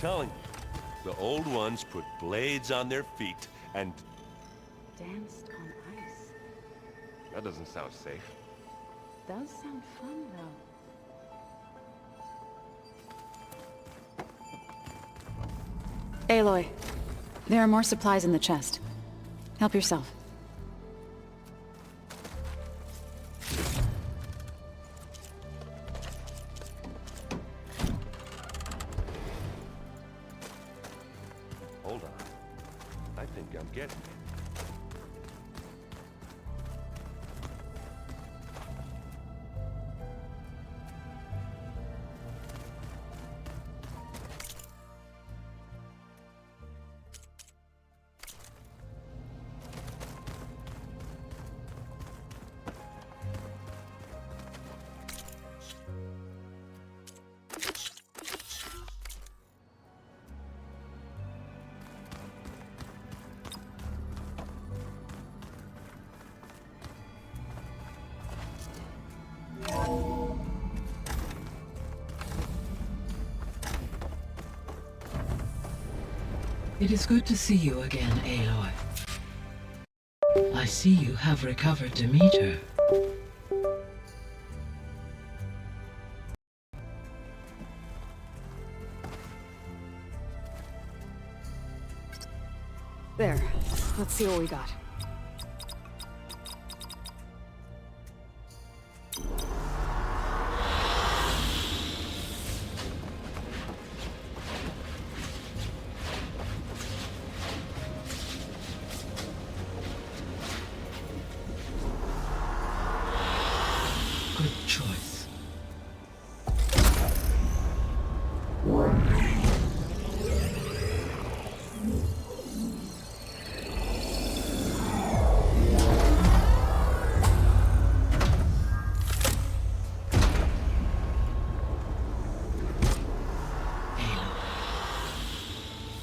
telling you, the old ones put blades on their feet and... Danced on ice. That doesn't sound safe. Does sound fun, though. Aloy, there are more supplies in the chest. Help yourself. Hold on. I think I'm getting it. It is good to see you again, Aloy. I see you have recovered Demeter. There. Let's see what we got. Good choice.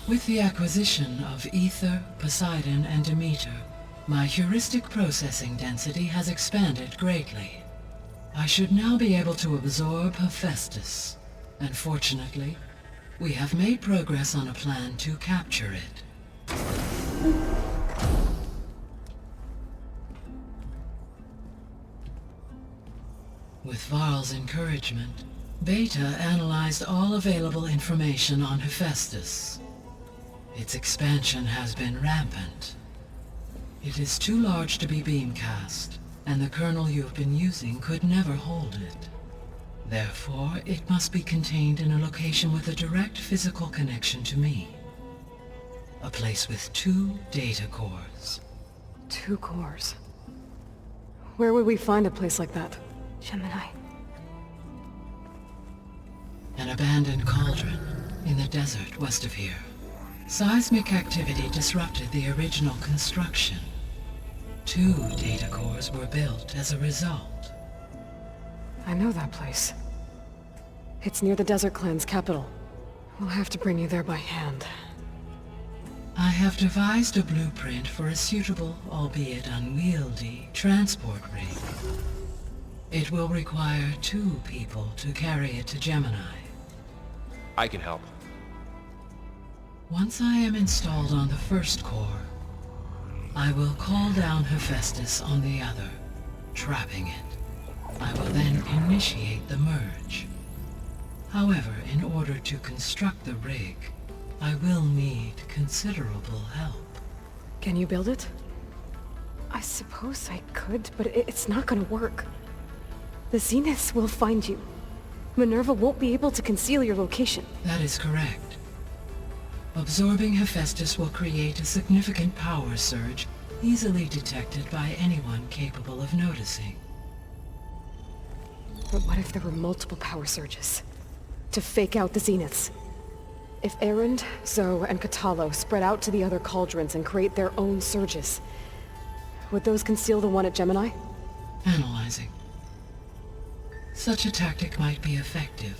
With the acquisition of Ether, Poseidon, and Demeter, my heuristic processing density has expanded greatly. I should now be able to absorb Hephaestus, and fortunately, we have made progress on a plan to capture it. With Varl's encouragement, Beta analyzed all available information on Hephaestus. Its expansion has been rampant. It is too large to be beamcast, and the kernel you've been using could never hold it. Therefore, it must be contained in a location with a direct physical connection to me. A place with 2 data cores. 2 cores. Where would we find a place like that? Gemini. An abandoned cauldron in the desert west of here. Seismic activity disrupted the original construction. 2 data cores were built as a result. I know that place. It's near the Desert Clan's capital. We'll have to bring you there by hand. I have devised a blueprint for a suitable, albeit unwieldy, transport rig. It will require 2 people to carry it to Gemini. I can help. Once I am installed on the first core, I will call down Hephaestus on the other, trapping it. I will then initiate the merge. However, in order to construct the rig, I will need considerable help. Can you build it? I suppose I could, but it's not gonna work. The Zeniths will find you. Minerva won't be able to conceal your location. That is correct. Absorbing Hephaestus will create a significant power surge, easily detected by anyone capable of noticing. But what if there were multiple power surges? To fake out the Zeniths? If Erend, Zoe, and Katalo spread out to the other cauldrons and create their own surges, would those conceal the one at Gemini? Analyzing. Such a tactic might be effective.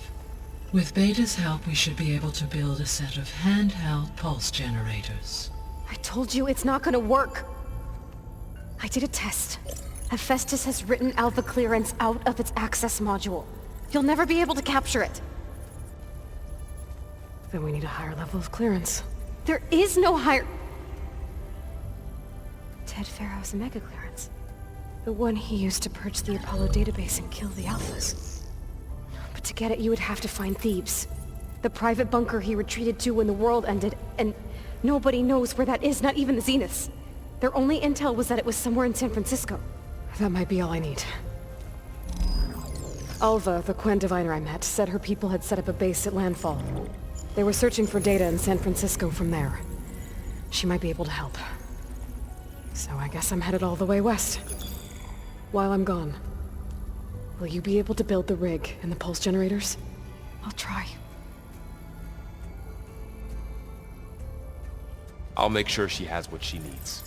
With Beta's help, we should be able to build a set of handheld pulse generators. I told you it's not gonna work! I did a test. Hephaestus has written Alpha Clearance out of its access module. You'll never be able to capture it. Then we need a higher level of clearance. There is no higher... Ted Farrow's Omega clearance. The one he used to purge the Apollo database and kill the Alphas. But to get it, you would have to find Thebes. The private bunker he retreated to when the world ended, and nobody knows where that is, not even the Zeniths. Their only intel was that it was somewhere in San Francisco. That might be all I need. Alva, the Quen diviner I met, said her people had set up a base at Landfall. They were searching for data in San Francisco from there. She might be able to help. So I guess I'm headed all the way west. While I'm gone, will you be able to build the rig and the pulse generators? I'll try. I'll make sure she has what she needs.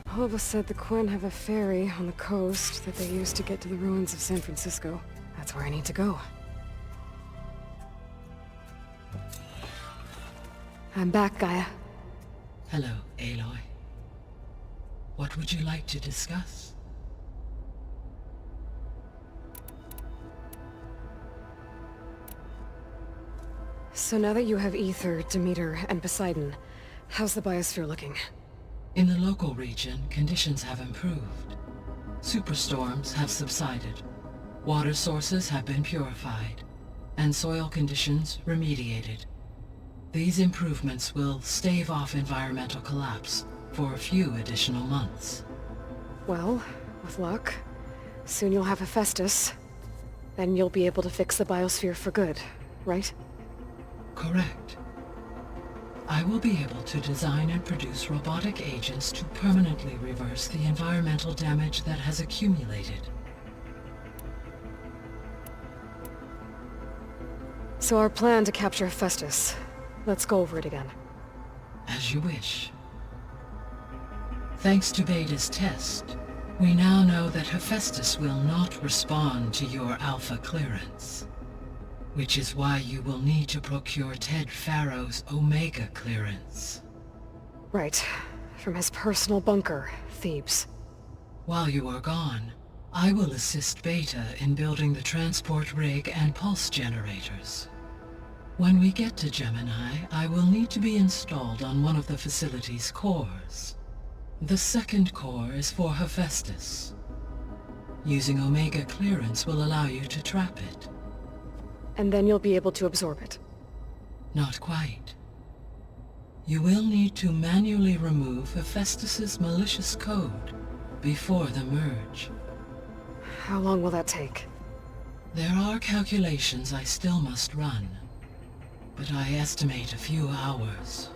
Alva said the Quen have a ferry on the coast that they use to get to the ruins of San Francisco. That's where I need to go. I'm back, Gaia. Hello, Aloy. What would you like to discuss? So now that you have Aether, Demeter, and Poseidon, how's the biosphere looking? In the local region, conditions have improved. Superstorms have subsided. Water sources have been purified, and soil conditions remediated. These improvements will stave off environmental collapse for a few additional months. Well, with luck, soon you'll have Hephaestus. Then you'll be able to fix the biosphere for good, right? Correct. I will be able to design and produce robotic agents to permanently reverse the environmental damage that has accumulated. So our plan to capture Hephaestus. Let's go over it again. As you wish. Thanks to Beta's test, we now know that Hephaestus will not respond to your Alpha clearance. Which is why you will need to procure Ted Farrow's Omega clearance. Right. From his personal bunker, Thebes. While you are gone, I will assist Beta in building the transport rig and pulse generators. When we get to Gemini, I will need to be installed on one of the facility's cores. The second core is for Hephaestus. Using Omega clearance will allow you to trap it. And then you'll be able to absorb it. Not quite. You will need to manually remove Hephaestus's malicious code before the merge. How long will that take? There are calculations I still must run, but I estimate a few hours.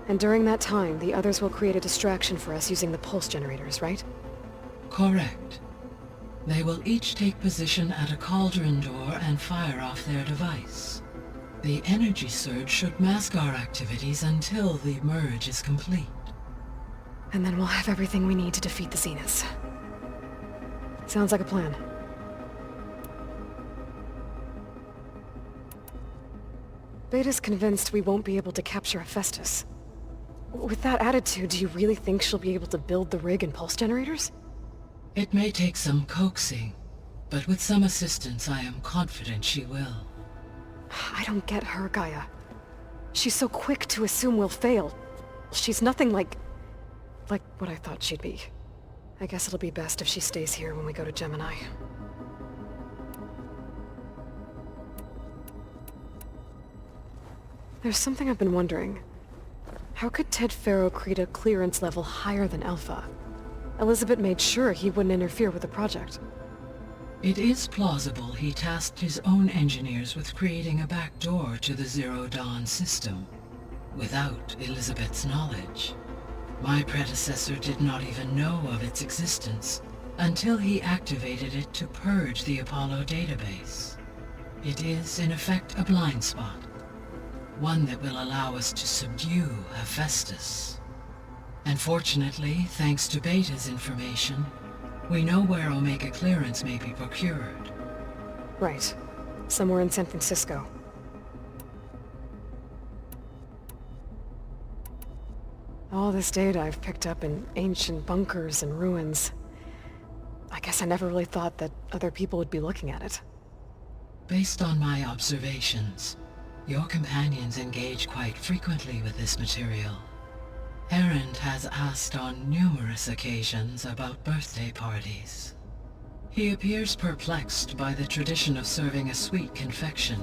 And during that time, the others will create a distraction for us using the pulse generators, right? Correct. They will each take position at a cauldron door and fire off their device. The energy surge should mask our activities until the merge is complete. And then we'll have everything we need to defeat the Zeniths. Sounds like a plan. Beta's convinced we won't be able to capture Hephaestus. With that attitude, do you really think she'll be able to build the rig and pulse generators? It may take some coaxing, but with some assistance I am confident she will. I don't get her, Gaia. She's so quick to assume we'll fail. She's nothing like what I thought she'd be. I guess it'll be best if she stays here when we go to Gemini. There's something I've been wondering. How could Ted Farrow create a clearance level higher than Alpha? Elizabeth made sure he wouldn't interfere with the project. It is plausible he tasked his own engineers with creating a back door to the Zero Dawn system, without Elizabeth's knowledge. My predecessor did not even know of its existence until he activated it to purge the Apollo database. It is, in effect, a blind spot, one that will allow us to subdue Hephaestus. And fortunately, thanks to Beta's information, we know where Omega clearance may be procured. Right. Somewhere in San Francisco. All this data I've picked up in ancient bunkers and ruins. I guess I never really thought that other people would be looking at it. Based on my observations, your companions engage quite frequently with this material. Erend has asked on numerous occasions about birthday parties. He appears perplexed by the tradition of serving a sweet confection,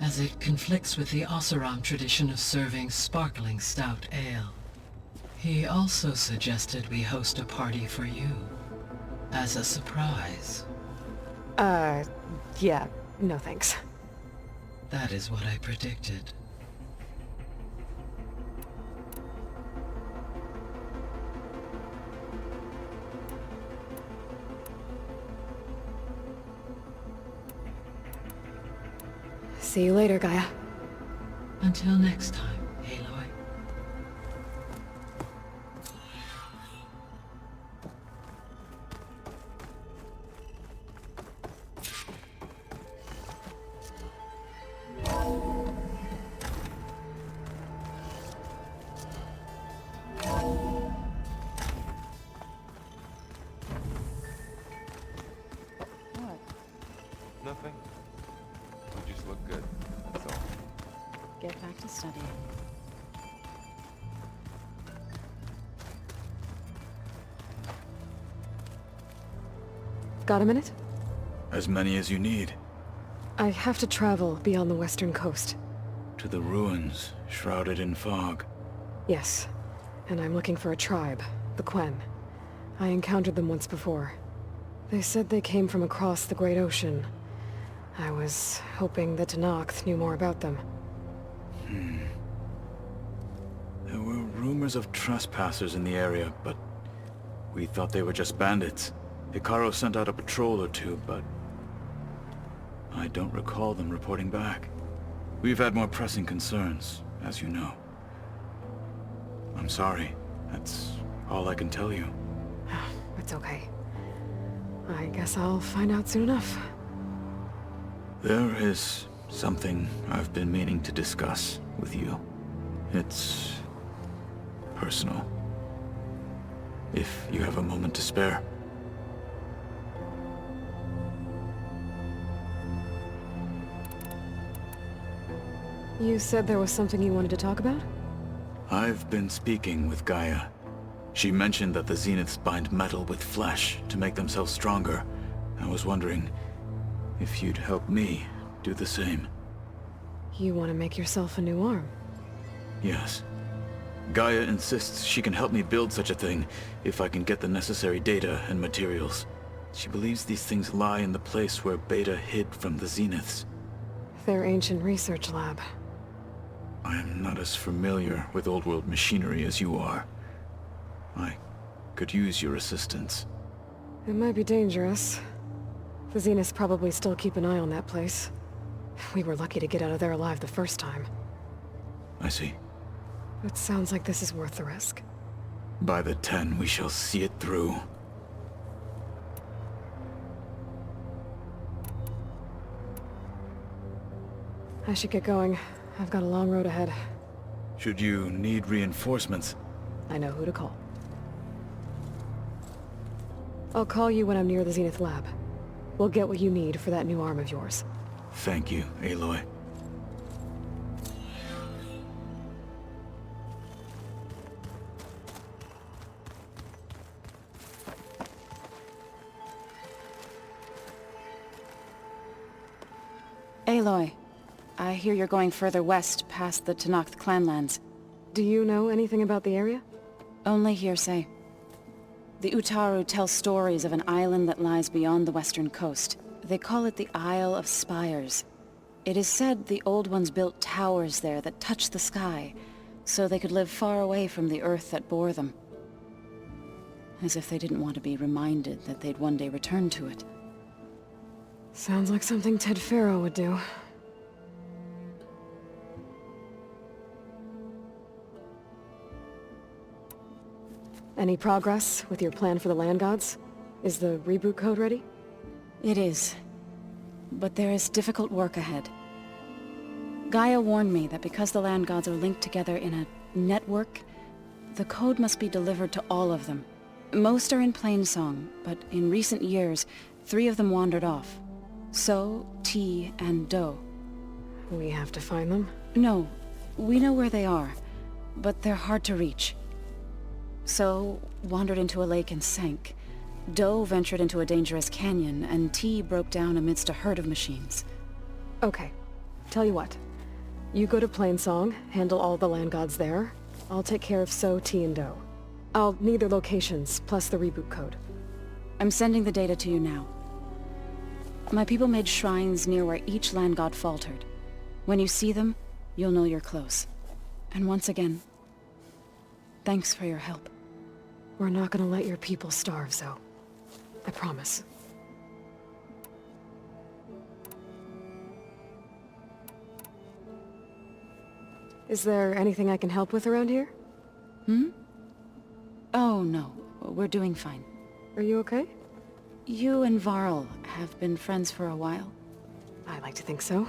as it conflicts with the Oseram tradition of serving sparkling stout ale. He also suggested we host a party for you, as a surprise. Yeah, no thanks. That is what I predicted. See you later, Gaia. Until next time, Aloy. Nothing. You just look good. That's all. Get back to studying. Got a minute? As many as you need. I have to travel beyond the western coast. To the ruins, shrouded in fog. Yes, and I'm looking for a tribe, the Quen. I encountered them once before. They said they came from across the Great Ocean. I was hoping that Tenakth knew more about them. There were rumors of trespassers in the area, but we thought they were just bandits. Hekarro sent out a patrol or two, but I don't recall them reporting back. We've had more pressing concerns, as you know. I'm sorry. That's all I can tell you. It's okay. I guess I'll find out soon enough. There is something I've been meaning to discuss with you. It's personal. If you have a moment to spare. You said there was something you wanted to talk about? I've been speaking with Gaia. She mentioned that the Zeniths bind metal with flesh to make themselves stronger. I was wondering if you'd help me do the same. You want to make yourself a new arm? Yes. Gaia insists she can help me build such a thing if I can get the necessary data and materials. She believes these things lie in the place where Beta hid from the Zeniths. Their ancient research lab. I am not as familiar with old world machinery as you are. I could use your assistance. It might be dangerous. The Zeniths probably still keep an eye on that place. We were lucky to get out of there alive the first time. I see. It sounds like this is worth the risk. By the 10, we shall see it through. I should get going. I've got a long road ahead. Should you need reinforcements, I know who to call. I'll call you when I'm near the Zenith lab. We'll get what you need for that new arm of yours. thank you, Aloy. Aloy, I hear you're going further west past the Tenakth clanlands. Do you know anything about the area? Only hearsay. The Utaru tell stories of an island that lies beyond the western coast. They call it the Isle of Spires. It is said the Old Ones built towers there that touch the sky, so they could live far away from the earth that bore them. As if they didn't want to be reminded that they'd one day return to it. Sounds like something Ted Faro would do. Any progress with your plan for the Land Gods? Is the reboot code ready? It is. But there is difficult work ahead. Gaia warned me that because the Land Gods are linked together in a network, The code must be delivered to all of them. Most are in Plainsong, but in recent years, 3 of them wandered off. So, T, and Do. We have to find them? No, we know where they are, but they're hard to reach. So, wandered into a lake and sank. Do ventured into a dangerous canyon, and T broke down amidst a herd of machines. Okay. Tell you what. You go to Plainsong, handle all the land gods there. I'll take care of So, T, and Do. I'll need their locations, plus the reboot code. I'm sending the data to you now. My people made shrines near where each land god faltered. When you see them, you'll know you're close. And once again, thanks for your help. We're not gonna let your people starve, Zoe. I promise. Is there anything I can help with around here? Oh no, we're doing fine. Are you okay? You and Varl have been friends for a while. I like to think so.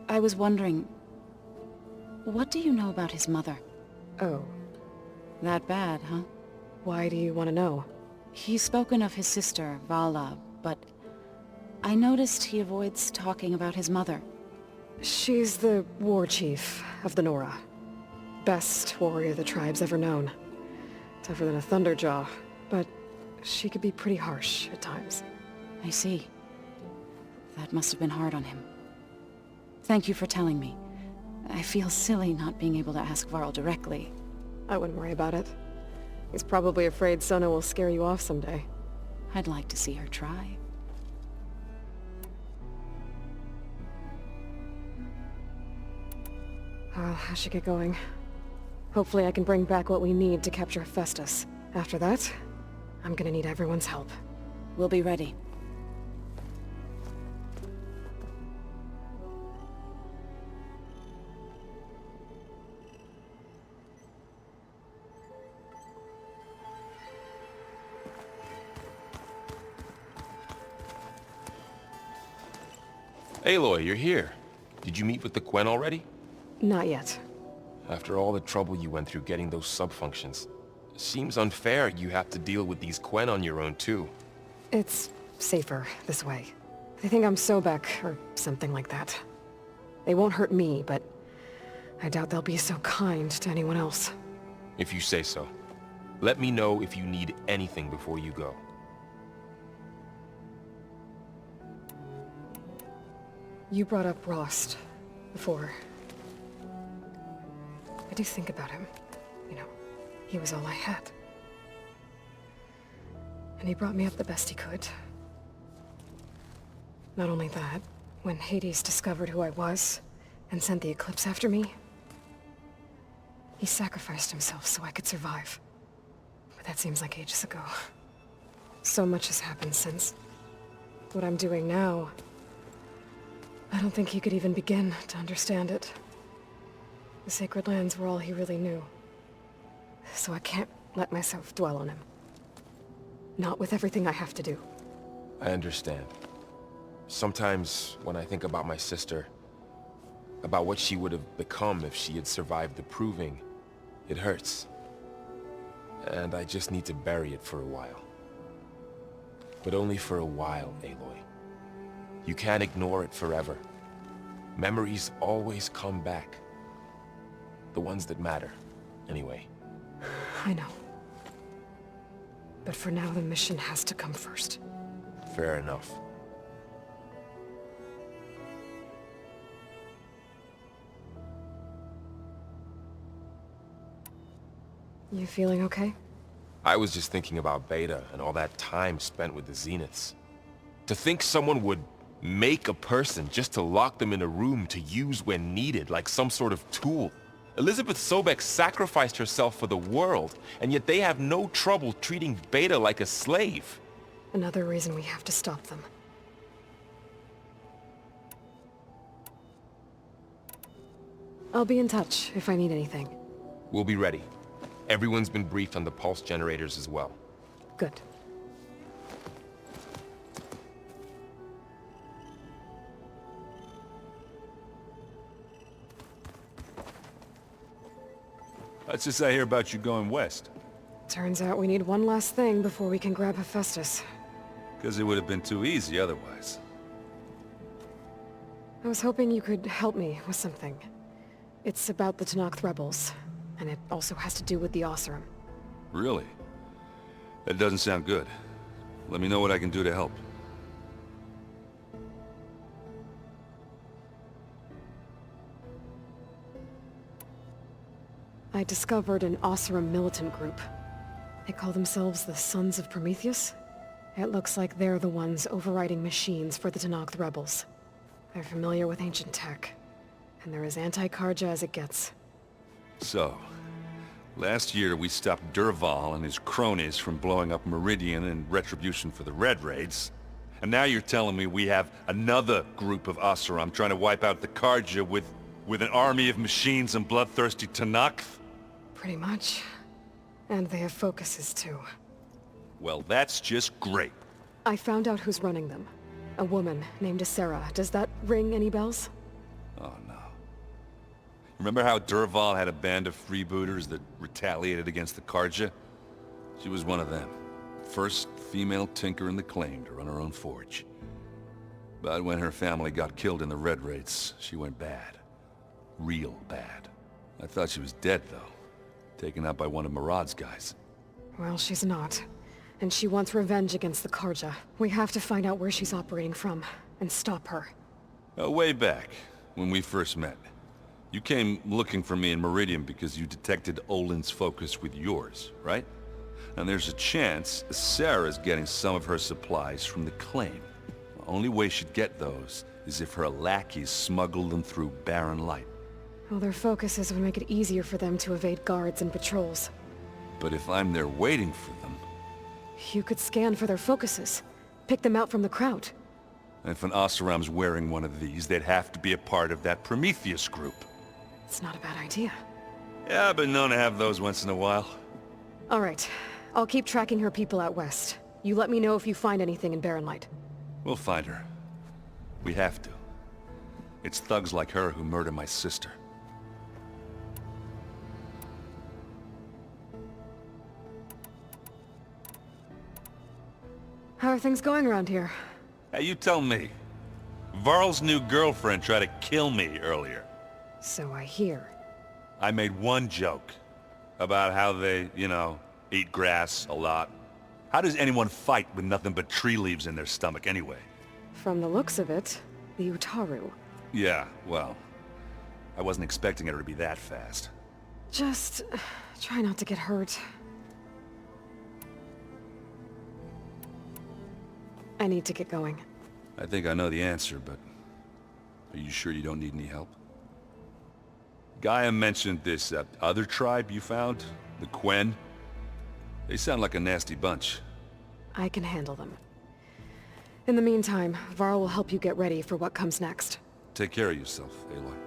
I was wondering, what do you know about his mother? Oh, That bad, huh? why do you want to know? He's spoken of his sister, Vala, but I noticed he avoids talking about his mother. She's the war chief of the Nora. Best warrior the tribe's ever known. Tougher than a Thunderjaw, but she could be pretty harsh at times. I see. That must have been hard on him. Thank you for telling me. I feel silly not being able to ask Varl directly. I wouldn't worry about it. He's probably afraid Sona will scare you off someday. I'd like to see her try. Well, I should get going. Hopefully I can bring back what we need to capture Hephaestus. After that, I'm gonna need everyone's help. We'll be ready. Aloy, you're here. Did you meet with the Quen already? Not yet. After all the trouble you went through getting those sub-functions, seems unfair you have to deal with these Quen on your own too. It's safer this way. They think I'm Sobek, or something like that. They won't hurt me, but I doubt they'll be so kind to anyone else. If you say so. Let me know if you need anything before you go. You brought up Rost before. I do think about him. You know, he was all I had. And he brought me up the best he could. Not only that, when Hades discovered who I was and sent the Eclipse after me, he sacrificed himself so I could survive. But that seems like ages ago. So much has happened since. What I'm doing now, I don't think he could even begin to understand it. The Sacred Lands were all he really knew. So I can't let myself dwell on him. Not with everything I have to do. I understand. Sometimes, when I think about my sister, about what she would have become if she had survived the Proving, it hurts. And I just need to bury it for a while. But only for a while, Aloy. You can't ignore it forever. Memories always come back. The ones that matter, anyway. I know. But for now, the mission has to come first. Fair enough. You feeling okay? I was just thinking about Beta and all that time spent with the Zeniths. To think someone would make a person just to lock them in a room to use when needed, like some sort of tool. Elizabeth Sobek sacrificed herself for the world, and yet they have no trouble treating Beta like a slave. Another reason we have to stop them. I'll be in touch if I need anything. We'll be ready. Everyone's been briefed on the pulse generators as well. Good. What's this I hear about you going west? Turns out we need one last thing before we can grab Hephaestus. Because it would have been too easy otherwise. I was hoping you could help me with something. It's about the Tenakth rebels, and it also has to do with the Oseram. Really? That doesn't sound good. Let me know what I can do to help. I discovered an Oseram militant group. They call themselves the Sons of Prometheus. It looks like they're the ones overriding machines for the Tenakth rebels. They're familiar with ancient tech, and they're as anti-Karja as it gets. So, last year we stopped Dervahl and his cronies from blowing up Meridian in retribution for the Red Raids. And now you're telling me we have another group of Oseram trying to wipe out the Karja with an army of machines and bloodthirsty Tenakth? Pretty much. And they have focuses too. Well, that's just great. I found out who's running them. A woman named Ysera. Does that ring any bells? Oh no. Remember how Dervahl had a band of freebooters that retaliated against the Karja? She was one of them. First female tinker in the claim to run her own forge. But when her family got killed in the Red Raids, she went bad. Real bad. I thought she was dead, though. Taken out by one of Murad's guys. Well, she's not. And she wants revenge against the Karja. We have to find out where she's operating from, and stop her. Way back, when we first met. You came looking for me in Meridian because you detected Olin's focus with yours, right? And there's a chance Sarah's getting some of her supplies from the claim. The only way she'd get those is if her lackeys smuggled them through Barren Light. Well, their focuses would make it easier for them to evade guards and patrols. But if I'm there waiting for them... You could scan for their focuses. Pick them out from the crowd. If an Oseram's wearing one of these, they'd have to be a part of that Prometheus group. It's not a bad idea. Yeah, I've been known to have those once in a while. All right. I'll keep tracking her people out west. You let me know if you find anything in Barren Light. We'll find her. We have to. It's thugs like her who murder my sister. How are things going around here? Hey, you tell me. Varl's new girlfriend tried to kill me earlier. So I hear. I made one joke about how they, eat grass a lot. How does anyone fight with nothing but tree leaves in their stomach anyway? From the looks of it, the Utaru. Yeah, well, I wasn't expecting her to be that fast. Just try not to get hurt. I need to get going. I think I know the answer, but are you sure you don't need any help? Gaia mentioned this other tribe you found, the Quen. They sound like a nasty bunch. I can handle them. In the meantime, Varl will help you get ready for what comes next. Take care of yourself, Aloy.